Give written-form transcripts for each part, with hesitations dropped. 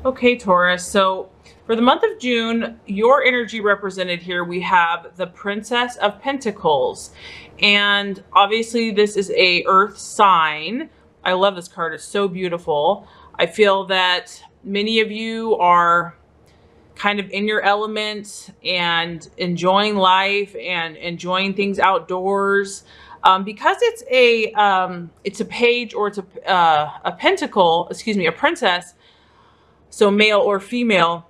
Okay, Taurus. So for the month of June, your energy represented here, we have the Princess of Pentacles. And obviously this is a earth sign. I love this card. It's so beautiful. I feel that many of you are kind of in your element and enjoying life and enjoying things outdoors. Because it's a page, or it's a pentacle, excuse me, a princess, so male or female.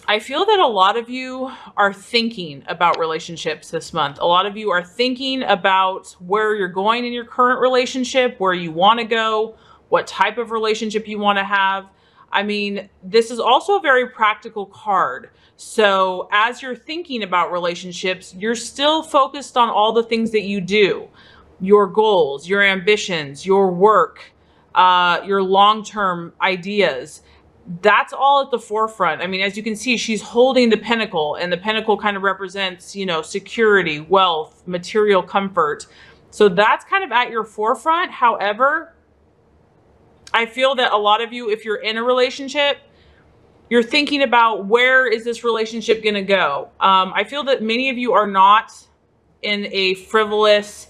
I feel that a lot of you are thinking about relationships this month. A lot of you are thinking about where you're going in your current relationship, where you want to go, what type of relationship you want to have. I mean, this is also a very practical card. So as you're thinking about relationships, you're still focused on all the things that you do, your goals, your ambitions, your work, your long-term ideas. That's all at the forefront. I mean, as you can see, she's holding the pentacle, and the pentacle kind of represents, you know, security, wealth, material comfort. So that's kind of at your forefront. However, I feel that a lot of you, if you're in a relationship, you're thinking about, where is this relationship going to go? I feel that many of you are not in a frivolous,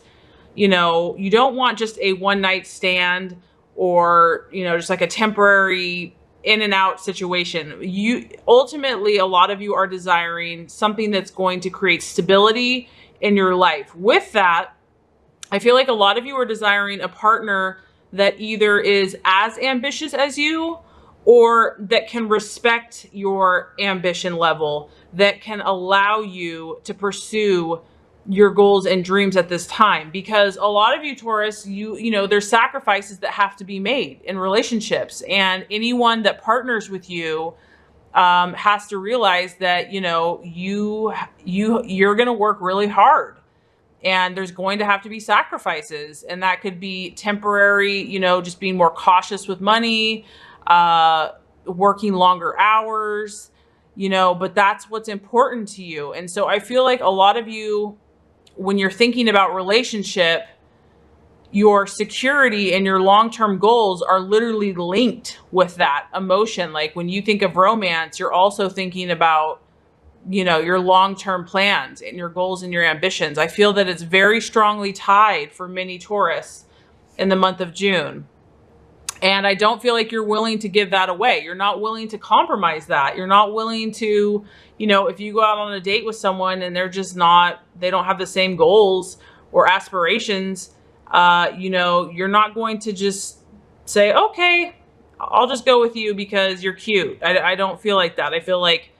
you know, you don't want just a one night stand, or, you know, just like a temporary in and out situation. You ultimately, a lot of you are desiring something that's going to create stability in your life. With that, I feel like a lot of you are desiring a partner that either is as ambitious as you, or that can respect your ambition level, that can allow you to pursue your goals and dreams at this time. Because a lot of you, Taurus, you know, there's sacrifices that have to be made in relationships, and anyone that partners with you has to realize that, you know, you're going to work really hard, and there's going to have to be sacrifices, and that could be temporary, you know, just being more cautious with money, working longer hours, you know, but that's what's important to you. And so I feel like a lot of you, when you're thinking about relationship, your security and your long-term goals are literally linked with that emotion. Like when you think of romance, you're also thinking about, you know, your long-term plans and your goals and your ambitions. I feel that it's very strongly tied for many Taurus in the month of June. And I don't feel like you're willing to give that away. You're not willing to compromise that. You're not willing to, you know, if you go out on a date with someone and they're just not, they don't have the same goals or aspirations, you know, you're not going to just say, okay, I'll just go with you because you're cute. I don't feel like that. I feel like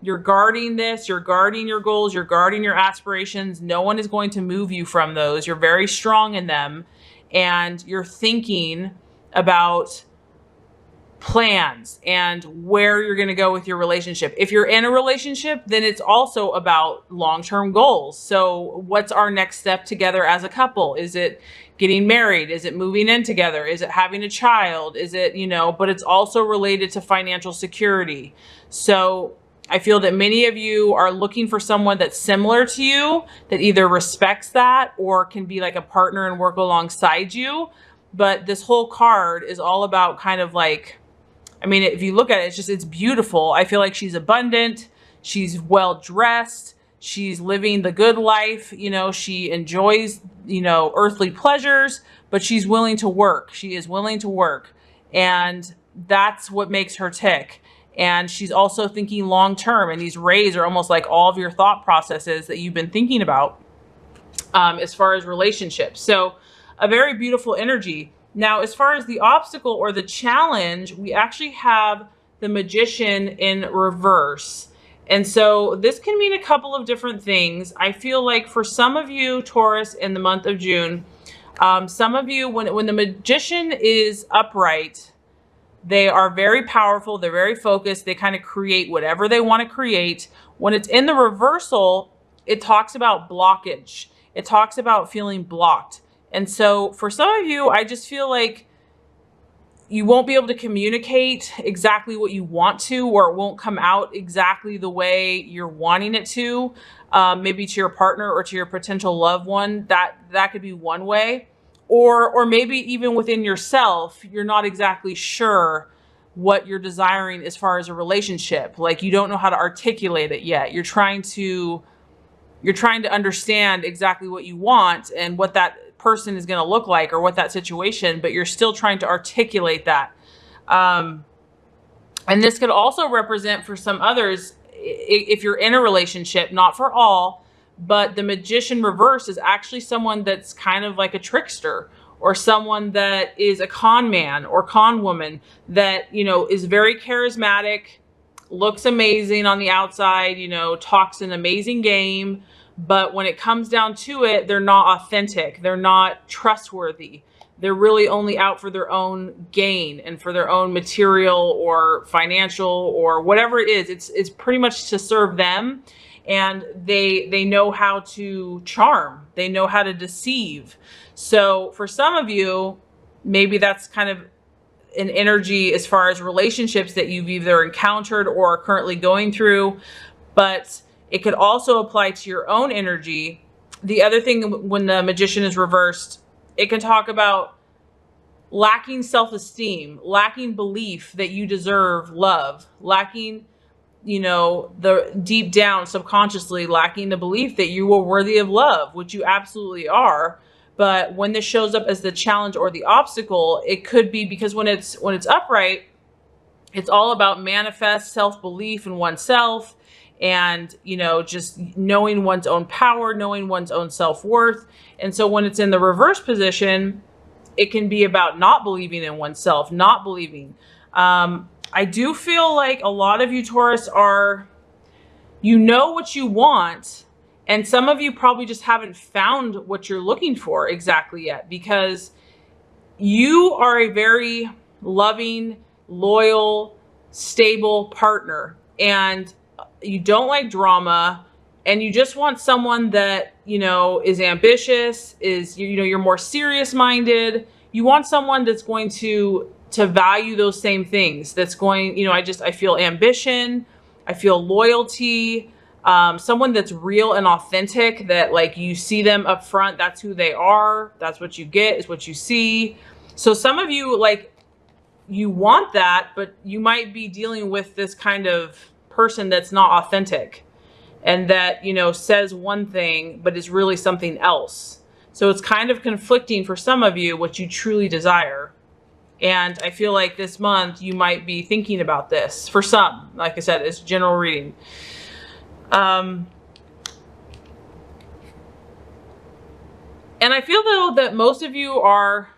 you're guarding this, you're guarding your goals, you're guarding your aspirations. No one is going to move you from those. You're very strong in them, and you're thinking about plans and where you're going to go with your relationship. If you're in a relationship, then it's also about long-term goals. So what's our next step together as a couple? Is it getting married? Is it moving in together? Is it having a child? Is it, you know, but it's also related to financial security. So I feel that many of you are looking for someone that's similar to you, that either respects that or can be like a partner and work alongside you. But this whole card is all about kind of like, I mean, if you look at it, it's beautiful. I feel like she's abundant. She's well dressed. She's living the good life. You know, she enjoys, you know, earthly pleasures, but she's willing to work. She is willing to work. And that's what makes her tick. And she's also thinking long term. And these rays are almost like all of your thought processes that you've been thinking about as far as relationships. So a very beautiful energy. Now, as far as the obstacle or the challenge, we actually have the Magician in reverse. And so this can mean a couple of different things. I feel like for some of you, Taurus, in the month of June, some of you, when the Magician is upright, they are very powerful. They're very focused. They kind of create whatever they want to create. When it's in the reversal, it talks about blockage. It talks about feeling blocked. And so for some of you, I just feel like you won't be able to communicate exactly what you want to, or it won't come out exactly the way you're wanting it to, maybe to your partner or to your potential loved one. That could be one way. Or maybe even within yourself, you're not exactly sure what you're desiring as far as a relationship. Like you don't know how to articulate it yet. You're trying to understand exactly what you want and what that person is going to look like or what that situation, but you're still trying to articulate that. And this could also represent for some others, if you're in a relationship, not for all, but the Magician reverse is actually someone that's kind of like a trickster, or someone that is a con man or con woman that, you know, is very charismatic, looks amazing on the outside, you know, talks an amazing game, but when it comes down to it, they're not authentic. They're not trustworthy. They're really only out for their own gain and for their own material or financial or whatever it is. It's pretty much to serve them. And they know how to charm. They know how to deceive. So for some of you, maybe that's kind of an energy as far as relationships that you've either encountered or are currently going through, but it could also apply to your own energy. The other thing, when the Magician is reversed, it can talk about lacking self-esteem, lacking belief that you deserve love, lacking, you know, the deep down subconsciously lacking the belief that you are worthy of love, which you absolutely are. But when this shows up as the challenge or the obstacle, it could be because when it's upright, it's all about manifest self-belief in oneself and, you know, just knowing one's own power, knowing one's own self-worth. And so when it's in the reverse position, it can be about not believing in oneself, not believing. I do feel like a lot of you Taurus are, you know what you want, and some of you probably just haven't found what you're looking for exactly yet, because you are a very loving, loyal, stable partner, and you don't like drama, and you just want someone that, you know, is ambitious, is, you know, you're more serious minded. You want someone that's going to value those same things. That's going, you know, I feel ambition. I feel loyalty. Someone that's real and authentic, that like you see them up front. That's who they are. That's what you get, is what you see. So some of you, like, you want that, but you might be dealing with this kind of person that's not authentic, and that, you know, says one thing, but is really something else. So it's kind of conflicting for some of you what you truly desire. And I feel like this month you might be thinking about this. For some, like I said, it's general reading. And I feel though that most of you are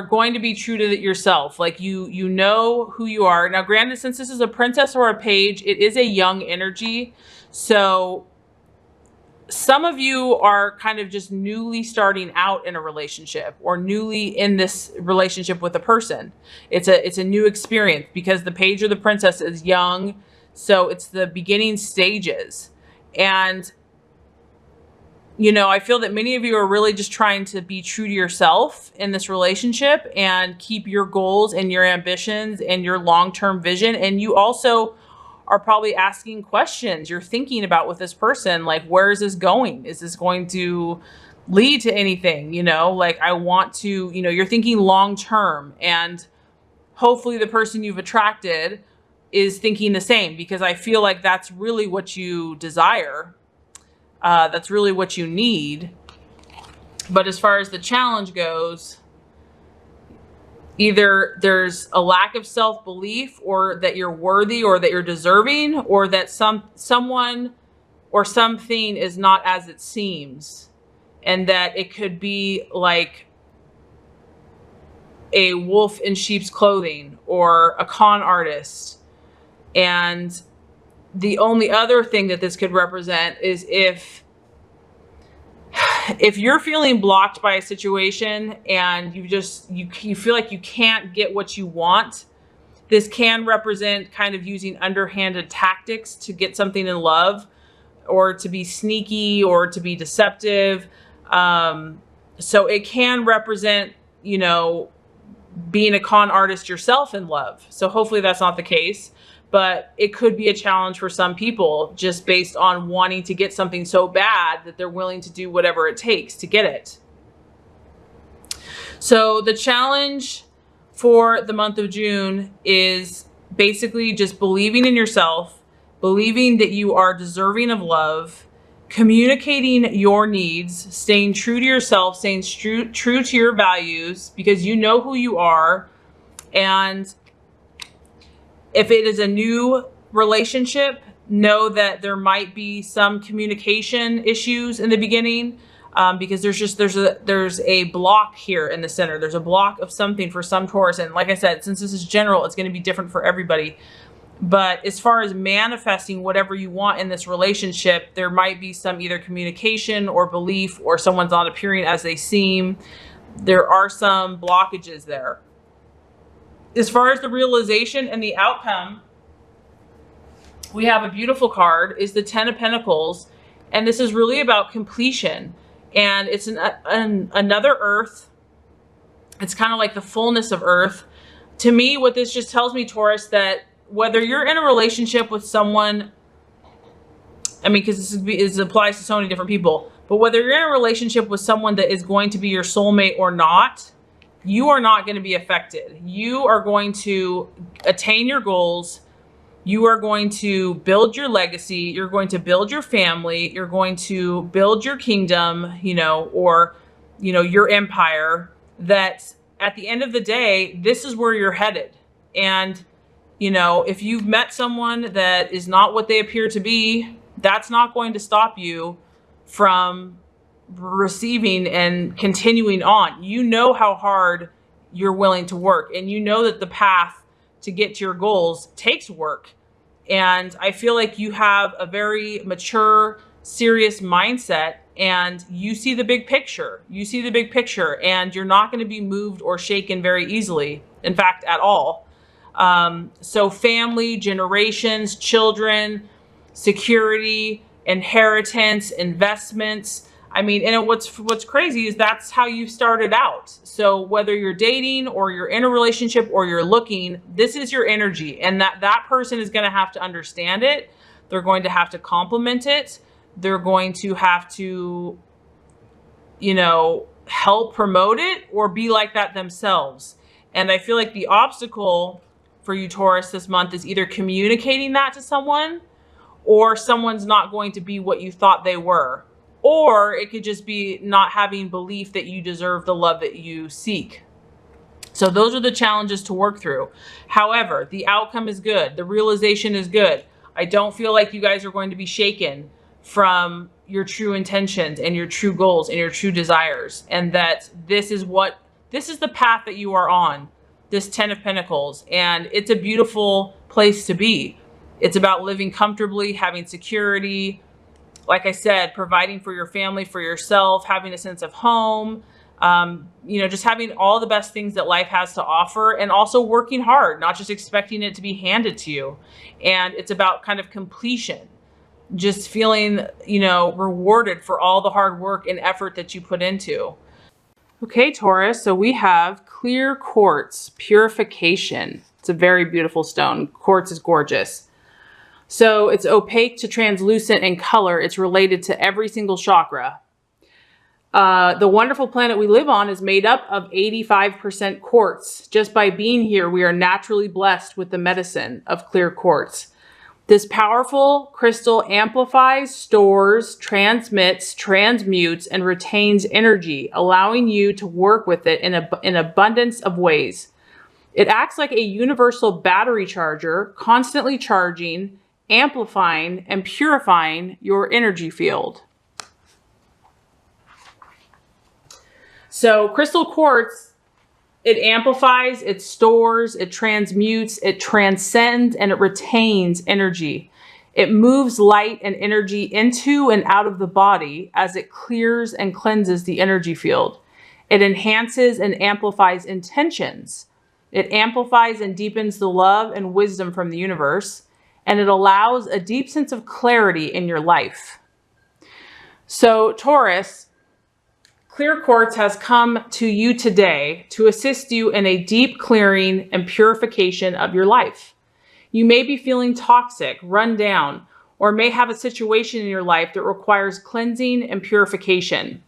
going to be true to yourself. Like you know who you are. Now, granted, since this is a princess or a page, it is a young energy. So some of you are kind of just newly starting out in a relationship, or newly in this relationship with a person. It's a new experience, because the page or the princess is young. So it's the beginning stages. And, you know, I feel that many of you are really just trying to be true to yourself in this relationship and keep your goals and your ambitions and your long-term vision. And you also are probably asking questions. You're thinking about with this person, like, where is this going? Is this going to lead to anything? You know, like, I want to, you know, you're thinking long-term, and hopefully the person you've attracted is thinking the same, because I feel like that's really what you desire. That's really what you need. But as far as the challenge goes, either there's a lack of self-belief, or that you're worthy, or that you're deserving, or that someone or something is not as it seems. And that it could be like a wolf in sheep's clothing, or a con artist. And the only other thing that this could represent is if you're feeling blocked by a situation and you feel like you can't get what you want, this can represent kind of using underhanded tactics to get something in love, or to be sneaky, or to be deceptive. So it can represent, you know, being a con artist yourself in love. So hopefully that's not the case. But it could be a challenge for some people, just based on wanting to get something so bad that they're willing to do whatever it takes to get it. So the challenge for the month of June is basically just believing in yourself, believing that you are deserving of love, communicating your needs, staying true to yourself, staying true to your values, because you know who you are. And if it is a new relationship, know that there might be some communication issues in the beginning, because there's a block here in the center. There's a block of something for some Taurus. And like I said, since this is general, it's going to be different for everybody. But as far as manifesting whatever you want in this relationship, there might be some either communication or belief, or someone's not appearing as they seem. There are some blockages there. As far as the realization and the outcome, we have a beautiful card, is the Ten of Pentacles. And this is really about completion. And it's another Earth. It's kind of like the fullness of Earth. To me, what this just tells me, Taurus, that whether you're in a relationship with someone, I mean, because this applies to so many different people, but whether you're in a relationship with someone that is going to be your soulmate or not, you are not going to be affected. You are going to attain your goals. You are going to build your legacy. You're going to build your family. You're going to build your kingdom, or, your empire. That at the end of the day, this is where you're headed. And, if you've met someone that is not what they appear to be, that's not going to stop you from receiving and continuing on. You know how hard you're willing to work, and you know that the path to get to your goals takes work. And I feel like you have a very mature, serious mindset, and you see the big picture. You see the big picture, and you're not going to be moved or shaken very easily. In fact, at all. So family, generations, children, security, inheritance, investments. I mean, and what's crazy is that's how you started out. So whether you're dating or you're in a relationship or you're looking, this is your energy, and that person is going to have to understand it. They're going to have to complement it. They're going to have to, help promote it or be like that themselves. And I feel like the obstacle for you, Taurus, this month is either communicating that to someone, or someone's not going to be what you thought they were. Or it could just be not having belief that you deserve the love that you seek. So those are the challenges to work through. However, the outcome is good. The realization is good. I don't feel like you guys are going to be shaken from your true intentions and your true goals and your true desires. And that this is the path that you are on, this Ten of Pentacles. And it's a beautiful place to be. It's about living comfortably, having security, like I said, providing for your family, for yourself, having a sense of home, just having all the best things that life has to offer, and also working hard, not just expecting it to be handed to you. And it's about kind of completion, just feeling, rewarded for all the hard work and effort that you put into. Okay, Taurus, so we have clear quartz, purification. It's a very beautiful stone. Quartz is gorgeous. So it's opaque to translucent in color. It's related to every single chakra. The wonderful planet we live on is made up of 85% quartz. Just by being here, we are naturally blessed with the medicine of clear quartz. This powerful crystal amplifies, stores, transmits, transmutes, and retains energy, allowing you to work with it in abundance of ways. It acts like a universal battery charger, constantly charging, amplifying, and purifying your energy field. So crystal quartz, it amplifies, it stores, it transmutes, it transcends, and it retains energy. It moves light and energy into and out of the body as it clears and cleanses the energy field. It enhances and amplifies intentions. It amplifies and deepens the love and wisdom from the universe. And it allows a deep sense of clarity in your life. So Taurus, clear quartz has come to you today to assist you in a deep clearing and purification of your life. You may be feeling toxic, run down, or may have a situation in your life that requires cleansing and purification.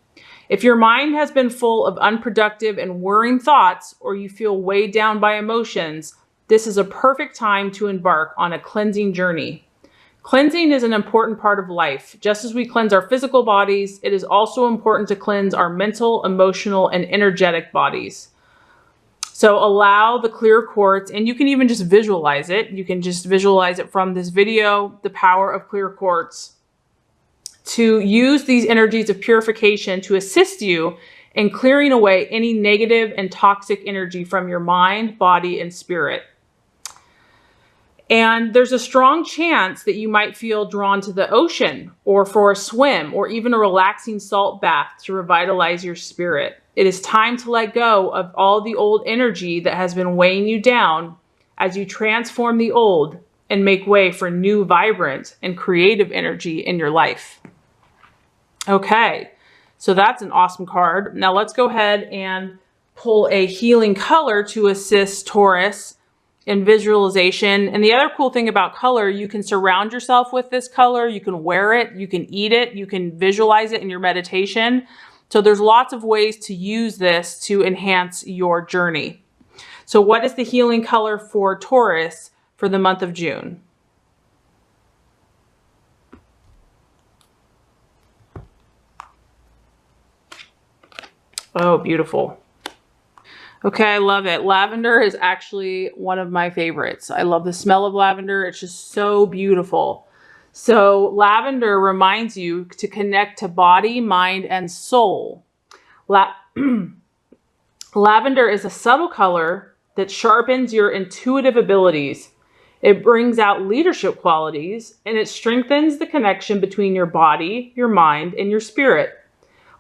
If your mind has been full of unproductive and worrying thoughts, or you feel weighed down by emotions, this is a perfect time to embark on a cleansing journey. Cleansing is an important part of life. Just as we cleanse our physical bodies, it is also important to cleanse our mental, emotional, and energetic bodies. So allow the clear quartz, and you can even just visualize it. You can just visualize it from this video, the power of clear quartz, to use these energies of purification to assist you in clearing away any negative and toxic energy from your mind, body, and spirit. And there's a strong chance that you might feel drawn to the ocean or for a swim or even a relaxing salt bath to revitalize your spirit. It is time to let go of all the old energy that has been weighing you down as you transform the old and make way for new, vibrant, and creative energy in your life. Okay, so that's an awesome card. Now let's go ahead and pull a healing color to assist Taurus in visualization. And the other cool thing about color, you can surround yourself with this color, you can wear it, you can eat it, you can visualize it in your meditation. So there's lots of ways to use this to enhance your journey. So what is the healing color for Taurus for the month of June? Oh, beautiful. Okay, I love it. Lavender is actually one of my favorites. I love the smell of lavender. It's just so beautiful. So lavender reminds you to connect to body, mind, and soul. Lavender is a subtle color that sharpens your intuitive abilities. It brings out leadership qualities, and it strengthens the connection between your body, your mind, and your spirit.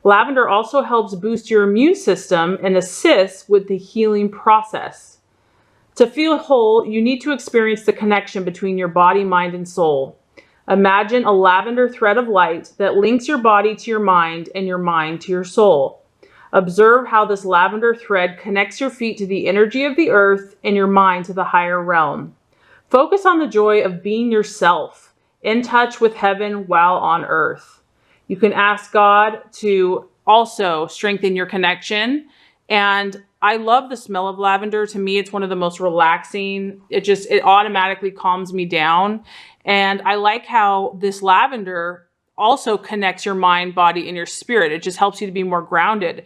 Lavender also helps boost your immune system and assists with the healing process. To feel whole, you need to experience the connection between your body, mind, and soul. Imagine a lavender thread of light that links your body to your mind and your mind to your soul. Observe how this lavender thread connects your feet to the energy of the earth and your mind to the higher realm. Focus on the joy of being yourself, in touch with heaven while on earth. You can ask God to also strengthen your connection. And I love the smell of lavender. To me, it's one of the most relaxing. It automatically calms me down. And I like how this lavender also connects your mind, body, and your spirit. It just helps you to be more grounded.